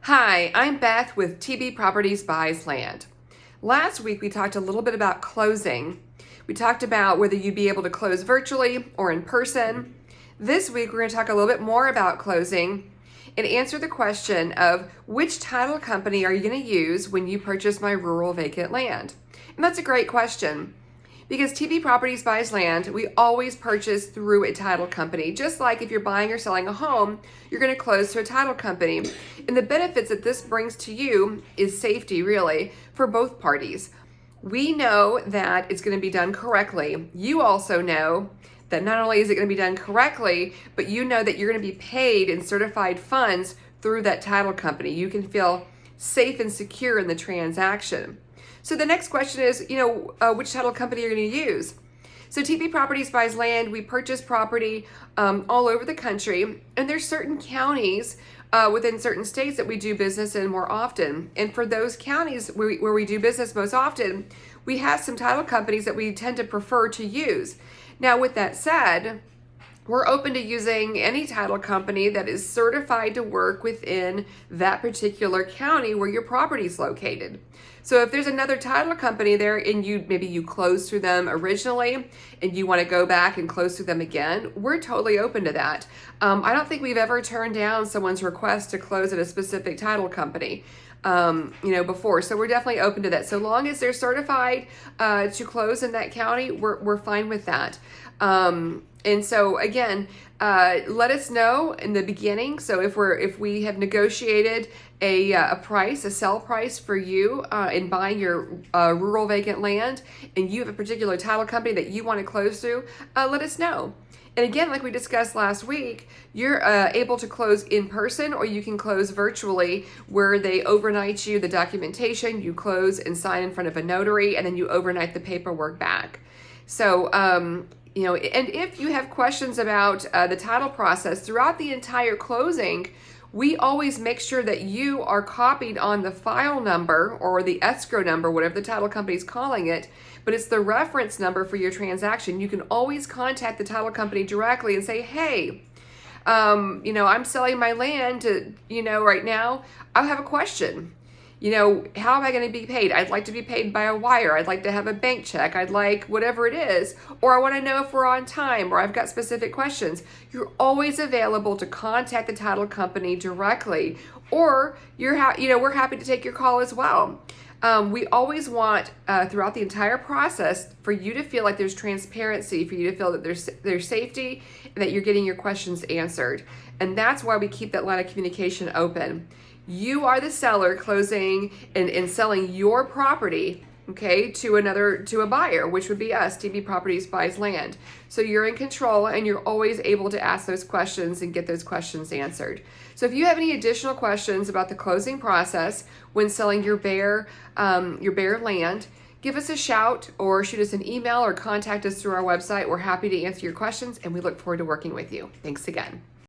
Hi, I'm Beth with TB Properties Buys Land. Last week we talked a little bit about closing. We talked about whether you'd be able to close virtually or in person. This week we're going to talk a little bit more about closing and answer the question of which title company are you going to use when you purchase my rural vacant land? And that's a great question. Because TB Properties Buys Land, we always purchase through a title company. Just like if you're buying or selling a home, you're going to close to a title company. And the benefits that this brings to you is safety, really, for both parties. We know that it's going to be done correctly. You also know that not only is it going to be done correctly, but you know that you're going to be paid in certified funds through that title company. You can feel safe and secure in the transaction. So the next question is, which title company you're going to use. So TB Properties Buys Land, we purchase property all over the country, and there's certain counties within certain states that we do business in more often. And for those counties where we do business most often, we have some title companies that we tend to prefer to use. Now, with that said, we're open to using any title company that is certified to work within that particular county where your property is located. So if there's another title company there and maybe you closed through them originally and you want to go back and close through them again, we're totally open to that. I don't think we've ever turned down someone's request to close at a specific title company. Before. So we're definitely open to that. So long as they're certified to close in that county, we're fine with that. And so again, let us know in the beginning. So if we have negotiated a price, a sell price for you in buying your rural vacant land, and you have a particular title company that you want to close through, let us know. And again, like we discussed last week, you're able to close in person or you can close virtually where they overnight you the documentation, you close and sign in front of a notary, and then you overnight the paperwork back. So, and if you have questions about the title process throughout the entire closing, we always make sure that you are copied on the file number or the escrow number, whatever the title company is calling it, but it's the reference number for your transaction. You can always contact the title company directly and say, hey, I'm selling my land to, right now, I have a question. How am I going to be paid? I'd like to be paid by a wire. I'd like to have a bank check. I'd like whatever it is. Or I want to know if we're on time or I've got specific questions. You're always available to contact the title company directly, or we're happy to take your call as well. We always want throughout the entire process for you to feel like there's transparency, for you to feel that there's safety and that you're getting your questions answered. And that's why we keep that line of communication open. You are the seller closing and selling your property, okay, to a buyer, which would be us, TB Properties Buys Land. So you're in control and you're always able to ask those questions and get those questions answered. So if you have any additional questions about the closing process when selling your bare land, give us a shout or shoot us an email or contact us through our website. We're happy to answer your questions and we look forward to working with you. Thanks again.